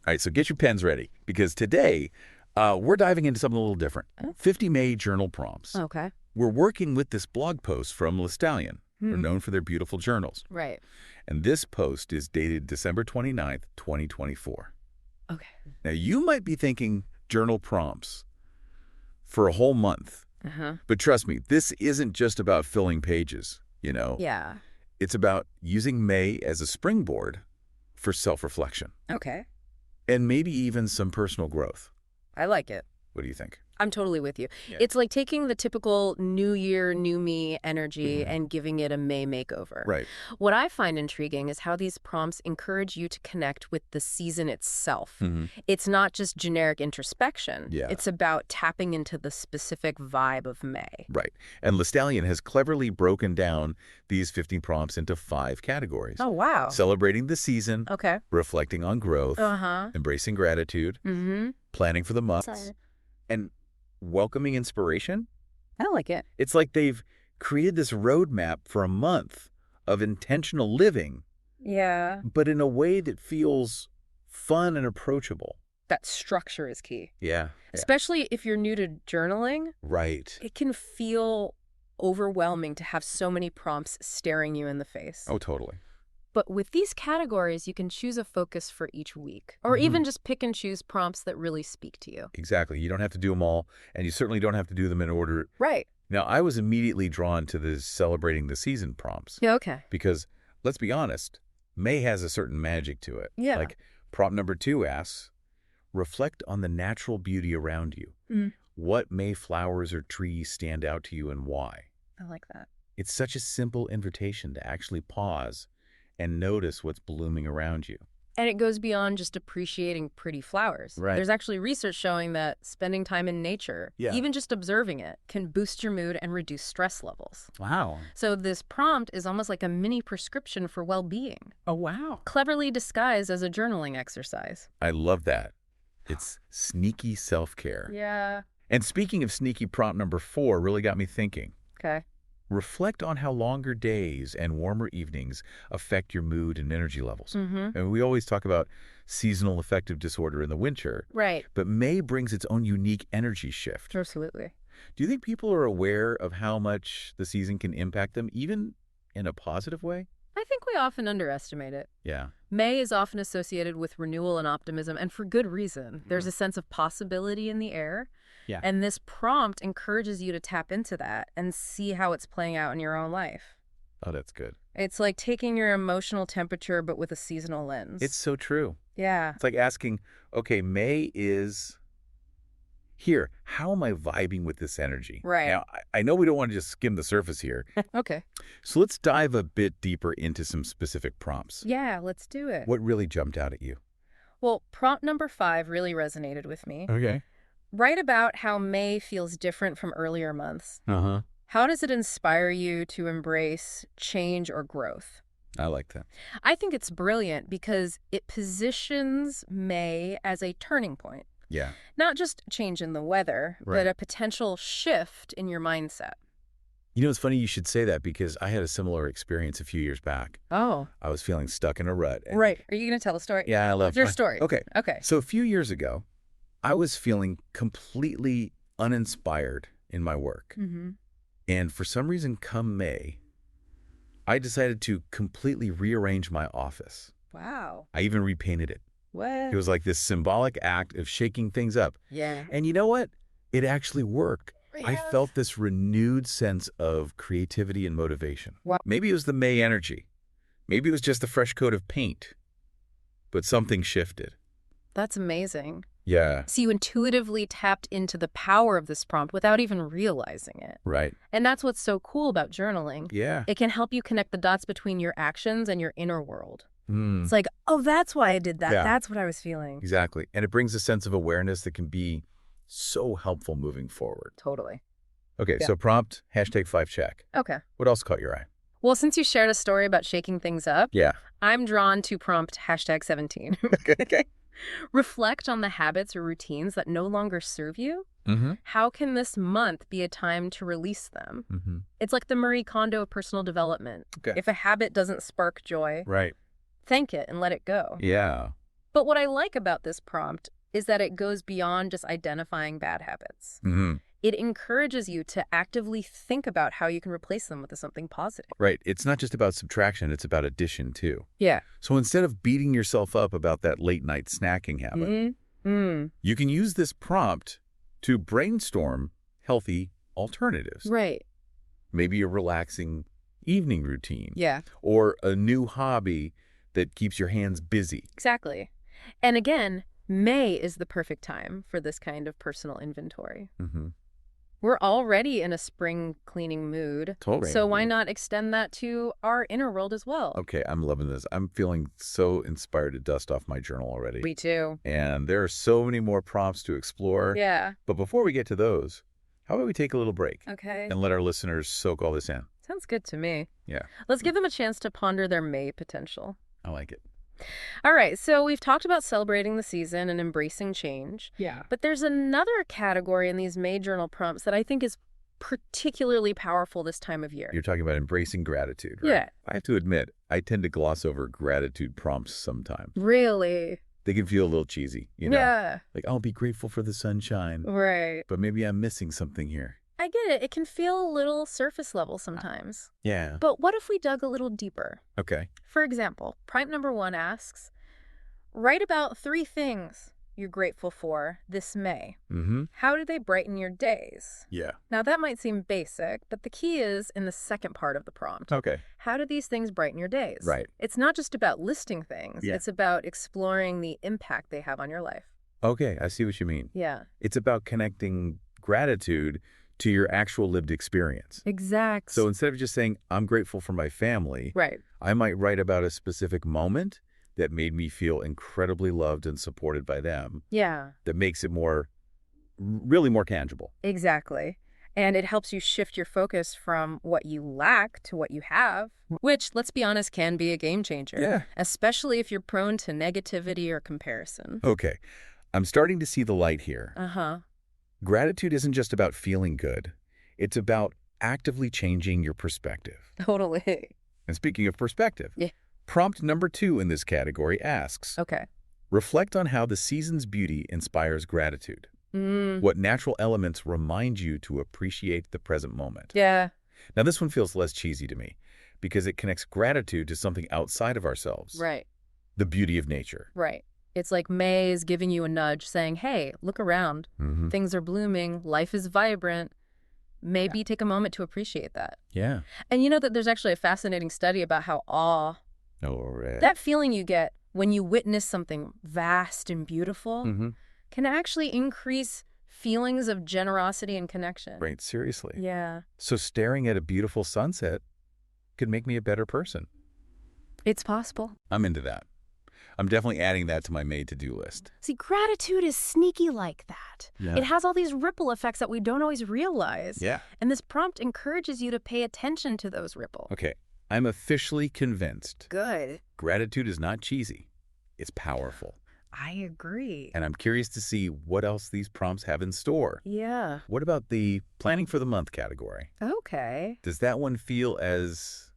All right, so get your pens ready because today we're diving into something a little different. 50 May journal prompts. Okay. We're working with this blog post from LeStallion. They're known for their beautiful journals. Right. And this post is dated December 29th, 2024. Okay. Now, you might be thinking journal prompts for a whole month. But trust me, this isn't just about filling pages, you know? Yeah. It's about using May as a springboard for self-reflection. Okay. And maybe even some personal growth. I like it. What do you think? I'm totally with you. Yeah. It's like taking the typical new year, new me energy and giving it a May makeover. Right. What I find intriguing is how these prompts encourage you to connect with the season itself. It's not just generic introspection. Yeah. It's about tapping into the specific vibe of May. Right. And LeStallion has cleverly broken down these 15 prompts into 5 categories. Oh, wow. Celebrating the season, Okay. reflecting on growth, embracing gratitude, planning for the months, and welcoming inspiration. I like it. It's like they've created this roadmap for a month of intentional living, Yeah. but in a way that feels fun and approachable. That structure is key. Yeah. Especially if you're new to journaling, Right. it can feel overwhelming to have so many prompts staring you in the face. Oh, totally. But with these categories, you can choose a focus for each week, or even just pick and choose prompts that really speak to you. Exactly. You don't have to do them all, and you certainly don't have to do them in order. Right. Now, I was immediately drawn to the celebrating the season prompts. Yeah, okay. Because, let's be honest, May has a certain magic to it. Yeah. Like prompt number 2 asks, reflect on the natural beauty around you. What May flowers or trees stand out to you and why? I like that. It's such a simple invitation to actually pause and notice what's blooming around you. And it goes beyond just appreciating pretty flowers. Right. There's actually research showing that spending time in nature, even just observing it, can boost your mood and reduce stress levels. Wow. So this prompt is almost like a mini prescription for well-being. Oh, wow. Cleverly disguised as a journaling exercise. I love that. It's sneaky self-care. Yeah. And speaking of sneaky, prompt number 4 really got me thinking. Okay. Reflect on how longer days and warmer evenings affect your mood and energy levels. And we always talk about seasonal affective disorder in the winter. Right. But May brings its own unique energy shift. Absolutely. Do you think people are aware of how much the season can impact them, even in a positive way? I think we often underestimate it. Yeah. May is often associated with renewal and optimism, and for good reason. There's a sense of possibility in the air. Yeah. And this prompt encourages you to tap into that and see how it's playing out in your own life. Oh, that's good. It's like taking your emotional temperature, but with a seasonal lens. It's so true. Yeah. It's like asking, okay, May is here. How am I vibing with this energy? Right. Now, I know we don't want to just skim the surface here. Okay. So let's dive a bit deeper into some specific prompts. Yeah, let's do it. What really jumped out at you? Well, prompt number 5 really resonated with me. Okay. Write about how May feels different from earlier months. How does it inspire you to embrace change or growth? I like that. I think it's brilliant because it positions May as a turning point. Yeah. Not just a change in the weather, but a potential shift in your mindset. You know, it's funny you should say that because I had a similar experience a few years back. Oh. I was feeling stuck in a rut. Right. Are you going to tell a story? Yeah, I love What's your story? Okay. Okay. So a few years ago, I was feeling completely uninspired in my work. And for some reason, come May, I decided to completely rearrange my office. Wow. I even repainted it. What? It was like this symbolic act of shaking things up. Yeah. And you know what? It actually worked. I felt this renewed sense of creativity and motivation. Wow. Maybe it was the May energy. Maybe it was just a fresh coat of paint. But something shifted. That's amazing. Yeah. So you intuitively tapped into the power of this prompt without even realizing it. Right. And that's what's so cool about journaling. Yeah. It can help you connect the dots between your actions and your inner world. It's like, oh, that's why I did that. Yeah. That's what I was feeling. Exactly. And it brings a sense of awareness that can be so helpful moving forward. Totally. Okay, Yeah. so prompt, #5 check. Okay. What else caught your eye? Well, since you shared a story about shaking things up, Yeah. I'm drawn to prompt #17. Okay. Reflect on the habits or routines that no longer serve you. How can this month be a time to release them? It's like the Marie Kondo of personal development. Okay. If a habit doesn't spark joy, Right. thank it and let it go. Yeah. But what I like about this prompt is that it goes beyond just identifying bad habits. It encourages you to actively think about how you can replace them with something positive. Right. It's not just about subtraction, it's about addition too. Yeah. So instead of beating yourself up about that late night snacking habit, you can use this prompt to brainstorm healthy alternatives. Right. Maybe a relaxing evening routine. Yeah. Or a new hobby that keeps your hands busy. Exactly. And again, May is the perfect time for this kind of personal inventory. We're already in a spring cleaning mood. Totally. So why not extend that to our inner world as well? Okay, I'm loving this. I'm feeling so inspired to dust off my journal already. Me too. And there are so many more prompts to explore. Yeah. But before we get to those, how about we take a little break? Okay. And let our listeners soak all this in. Sounds good to me. Yeah. Let's give them a chance to ponder their May potential. I like it. All right, so we've talked about celebrating the season and embracing change. Yeah. But there's another category in these May journal prompts that I think is particularly powerful this time of year. You're talking about embracing gratitude, right? Yeah. I have to admit, I tend to gloss over gratitude prompts sometimes. Really? They can feel a little cheesy, you know? Yeah. Like, I'll be grateful for the sunshine. Right. But maybe I'm missing something here. I get it. It can feel a little surface level sometimes. Yeah. But what if we dug a little deeper? Okay. For example, prompt number 1 asks, write about 3 things you're grateful for this May. How do they brighten your days? Yeah. Now, that might seem basic, but the key is in the second part of the prompt. Okay. How do these things brighten your days? Right. It's not just about listing things. Yeah. It's about exploring the impact they have on your life. Okay, I see what you mean. Yeah. It's about connecting gratitude to your actual lived experience. Exactly. So instead of just saying, I'm grateful for my family, right. I might write about a specific moment that made me feel incredibly loved and supported by them. Yeah. That makes it really more tangible. Exactly. And it helps you shift your focus from what you lack to what you have, which, let's be honest, can be a game changer. Yeah. Especially if you're prone to negativity or comparison. Okay. I'm starting to see the light here. Gratitude isn't just about feeling good. It's about actively changing your perspective. Totally. And speaking of perspective, yeah. Prompt number 2 in this category asks, okay. Reflect on how the season's beauty inspires gratitude. What natural elements remind you to appreciate the present moment? Yeah. Now, this one feels less cheesy to me because it connects gratitude to something outside of ourselves. Right. The beauty of nature. Right. It's like May is giving you a nudge saying, hey, look around. Things are blooming. Life is vibrant. Maybe take a moment to appreciate that. Yeah. And you know that there's actually a fascinating study about how awe, right. that feeling you get when you witness something vast and beautiful, can actually increase feelings of generosity and connection. Right, seriously. Yeah. So staring at a beautiful sunset could make me a better person. It's possible. I'm into that. I'm definitely adding that to my May to-do list. See, gratitude is sneaky like that. Yeah. It has all these ripple effects that we don't always realize. Yeah. And this prompt encourages you to pay attention to those ripples. Okay, I'm officially convinced. Good. Gratitude is not cheesy. It's powerful. I agree. And I'm curious to see what else these prompts have in store. Yeah. What about the planning for the month category? Okay. Does that one feel as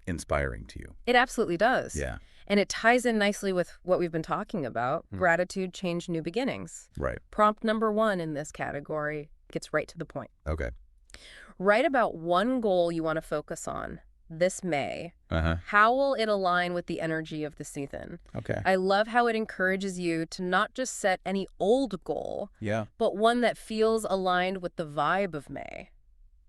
inspiring to you? It absolutely does. Yeah. And it ties in nicely with what we've been talking about, gratitude, change, new beginnings. Right. Prompt number 1 in this category gets right to the point. Okay. Write about one goal you want to focus on this May. How will it align with the energy of the season? Okay. I love how it encourages you to not just set any old goal, but one that feels aligned with the vibe of May.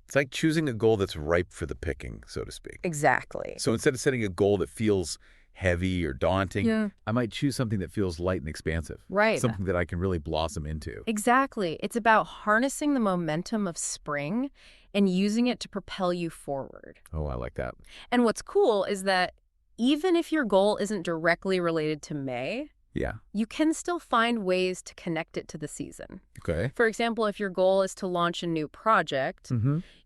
It's like choosing a goal that's ripe for the picking, so to speak. Exactly. So instead of setting a goal that feels heavy or daunting, I might choose something that feels light and expansive. Right. Something that I can really blossom into. Exactly. It's about harnessing the momentum of spring and using it to propel you forward. Oh, I like that. And what's cool is that even if your goal isn't directly related to May, you can still find ways to connect it to the season. Okay. For example, if your goal is to launch a new project,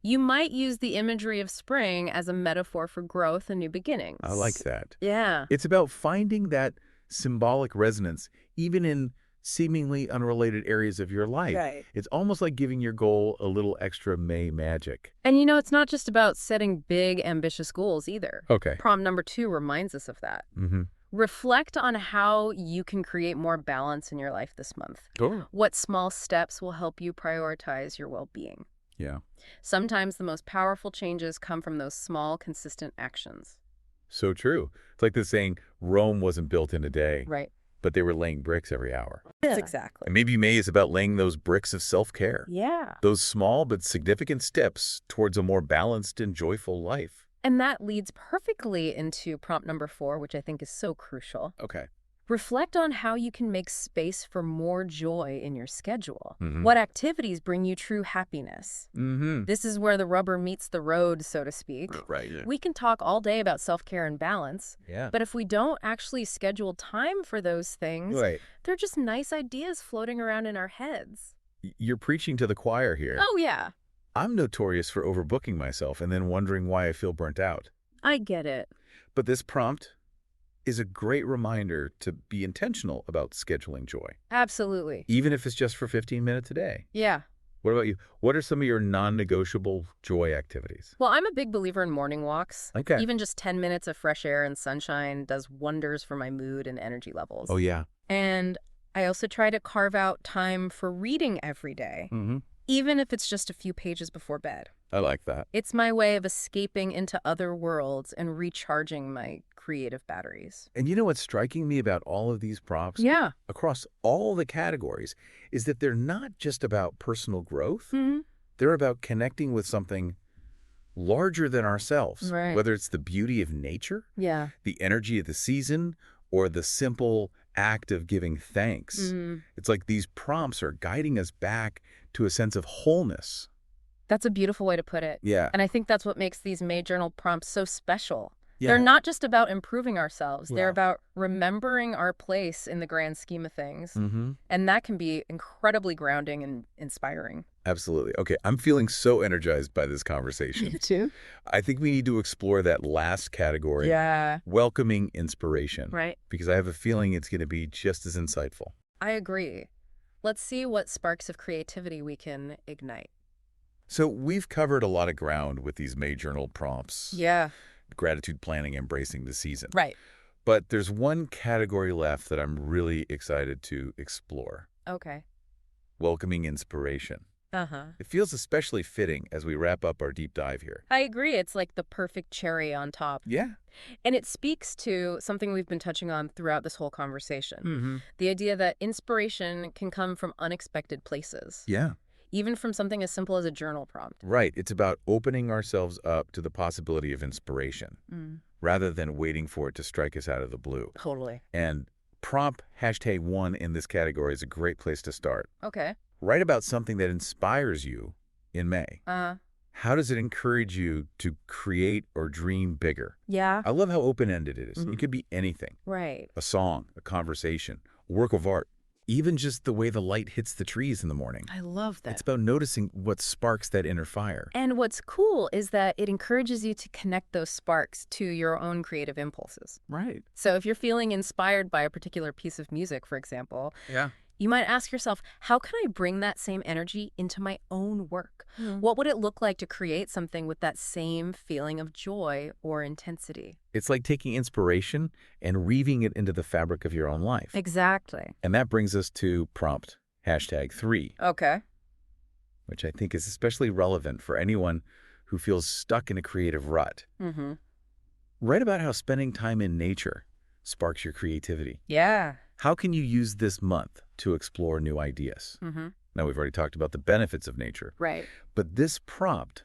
you might use the imagery of spring as a metaphor for growth and new beginnings. I like that. Yeah. It's about finding that symbolic resonance, even in seemingly unrelated areas of your life. Right. It's almost like giving your goal a little extra May magic. And you know, it's not just about setting big, ambitious goals either. Okay. Prompt number 2 reminds us of that. Reflect on how you can create more balance in your life this month. Oh. What small steps will help you prioritize your well-being? Yeah. Sometimes the most powerful changes come from those small, consistent actions. So true. It's like the saying, Rome wasn't built in a day, Right. but they were laying bricks every hour. Yes, exactly. And maybe May is about laying those bricks of self-care. Yeah. Those small but significant steps towards a more balanced and joyful life. And that leads perfectly into prompt number 4, which I think is so crucial. Okay. Reflect on how you can make space for more joy in your schedule. Mm-hmm. What activities bring you true happiness? Mm-hmm. This is where the rubber meets the road, so to speak. Right. Yeah. We can talk all day about self-care and balance, Yeah. but if we don't actually schedule time for those things, Right. they're just nice ideas floating around in our heads. You're preaching to the choir here. Oh, yeah. I'm notorious for overbooking myself and then wondering why I feel burnt out. I get it. But this prompt is a great reminder to be intentional about scheduling joy, Absolutely. even if it's just for 15 minutes a day. Yeah. What about you? What are some of your non-negotiable joy activities? Well, I'm a big believer in morning walks. Okay. Even just 10 minutes of fresh air and sunshine does wonders for my mood and energy levels. Oh, yeah. And I also try to carve out time for reading every day, Mm-hmm. even if it's just a few pages before bed. I like that. It's my way of escaping into other worlds and recharging my creative batteries. And you know what's striking me about all of these prompts Yeah. across all the categories is that they're not just about personal growth. Mm-hmm. They're about connecting with something larger than ourselves, Right. whether it's the beauty of nature, Yeah. the energy of the season, or the simple act of giving thanks. Mm-hmm. It's like these prompts are guiding us back to a sense of wholeness. That's a beautiful way to put it. Yeah. And I think that's what makes these May journal prompts so special. Yeah. They're not just about improving ourselves. They're Yeah. about remembering our place in the grand scheme of things. Mm-hmm. And that can be incredibly grounding and inspiring. Absolutely. Okay, I'm feeling so energized by this conversation. too? I think we need to explore that last category, Yeah. welcoming inspiration, Right. because I have a feeling it's going to be just as insightful. I agree. Let's see what sparks of creativity we can ignite. So we've covered a lot of ground with these May journal prompts. Yeah. Gratitude planning, embracing the season. Right. But there's one category left that I'm really excited to explore. Okay. Welcoming inspiration. Uh-huh. It feels especially fitting as we wrap up our deep dive here. I agree. It's like the perfect cherry on top. Yeah. And it speaks to something we've been touching on throughout this whole conversation. Mm-hmm. The idea that inspiration can come from unexpected places. Yeah. Even from something as simple as a journal prompt. Right. It's about opening ourselves up to the possibility of inspiration rather than waiting for it to strike us out of the blue. Totally. And prompt #1 in this category is a great place to start. Okay. Write about something that inspires you in May. How does it encourage you to create or dream bigger? Yeah. I love how open-ended it is. It could be anything. Right. A song, a conversation, a work of art, even just the way the light hits the trees in the morning. I love that. It's about noticing what sparks that inner fire. And what's cool is that it encourages you to connect those sparks to your own creative impulses. Right. So if you're feeling inspired by a particular piece of music, for example, Yeah. you might ask yourself, how can I bring that same energy into my own work? What would it look like to create something with that same feeling of joy or intensity? It's like taking inspiration and weaving it into the fabric of your own life. Exactly. And that brings us to prompt #3, Okay. which I think is especially relevant for anyone who feels stuck in a creative rut. Mm-hmm. Write about how spending time in nature sparks your creativity. Yeah. How can you use this month to explore new ideas? Mm-hmm. Now, we've already talked about the benefits of nature, Right. but this prompt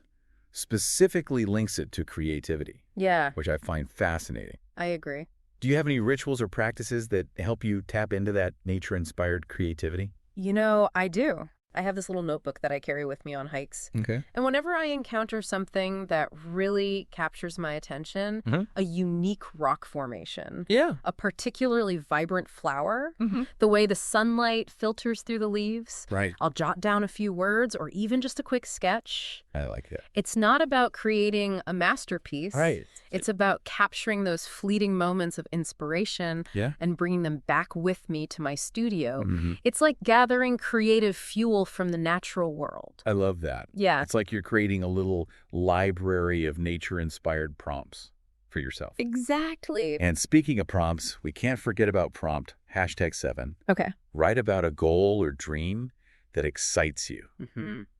specifically links it to creativity, Yeah, which I find fascinating. I agree. Do you have any rituals or practices that help you tap into that nature-inspired creativity? You know, I do. I have this little notebook that I carry with me on hikes. Okay. And whenever I encounter something that really captures my attention, a unique rock formation, Yeah. a particularly vibrant flower, the way the sunlight filters through the leaves, Right. I'll jot down a few words or even just a quick sketch. I like that. It's not about creating a masterpiece. Right. It's about capturing those fleeting moments of inspiration Yeah. and bringing them back with me to my studio. Mm-hmm. It's like gathering creative fuel from the natural world. I love that. Yeah. It's like you're creating a little library of nature-inspired prompts. for yourself. Exactly. And speaking of prompts, we can't forget about prompt #7. Okay. Write about a goal or dream that excites you.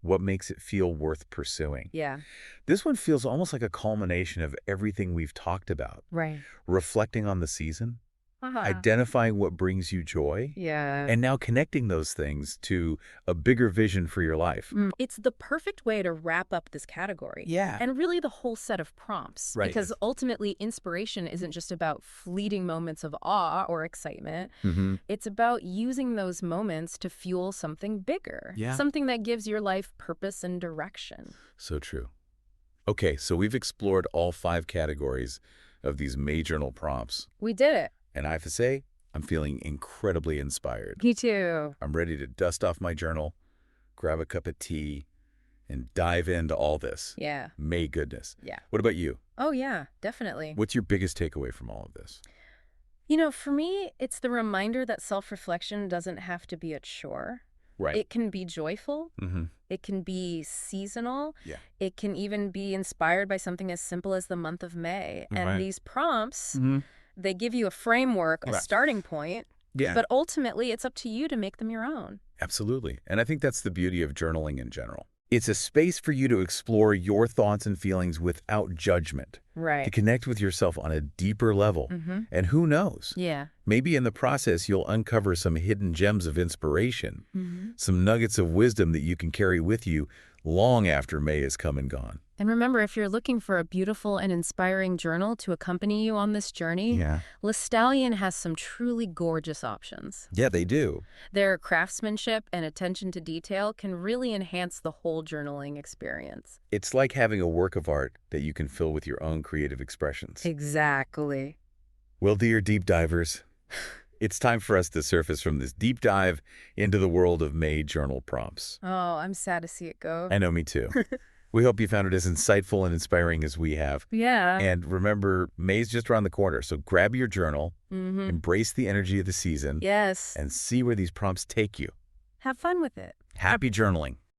What makes it feel worth pursuing? Yeah. This one feels almost like a culmination of everything we've talked about. Right. Reflecting on the season, identifying what brings you joy, Yeah. and now connecting those things to a bigger vision for your life. It's the perfect way to wrap up this category. Yeah. And really the whole set of prompts. Right. Because ultimately, inspiration isn't just about fleeting moments of awe or excitement. It's about using those moments to fuel something bigger. Yeah. Something that gives your life purpose and direction. So true. Okay, so we've explored all 5 categories of these May journal prompts. We did it. And I have to say, I'm feeling incredibly inspired. Me too. I'm ready to dust off my journal, grab a cup of tea, and dive into all this. Yeah. May goodness. Yeah. What about you? Oh, yeah, definitely. What's your biggest takeaway from all of this? For me, it's the reminder that self-reflection doesn't have to be a chore. Right. It can be joyful. It can be seasonal. Yeah. It can even be inspired by something as simple as the month of May. And Right. these prompts, they give you a framework, a starting point. Yeah. But ultimately, it's up to you to make them your own. Absolutely. And I think that's the beauty of journaling in general. It's a space for you to explore your thoughts and feelings without judgment. Right. To connect with yourself on a deeper level. And who knows? Yeah. Maybe in the process, you'll uncover some hidden gems of inspiration, some nuggets of wisdom that you can carry with you long after May has come and gone. And remember, if you're looking for a beautiful and inspiring journal to accompany you on this journey, LeStallion has some truly gorgeous options. Yeah, they do. Their craftsmanship and attention to detail can really enhance the whole journaling experience. It's like having a work of art that you can fill with your own creative expressions. Exactly. Well, dear deep divers, it's time for us to surface from this deep dive into the world of May journal prompts. Oh, I'm sad to see it go. I know, me too. We hope you found it as insightful and inspiring as we have. Yeah. And remember, May's just around the corner, so grab your journal, embrace the energy of the season, Yes. and see where these prompts take you. Have fun with it. Happy journaling.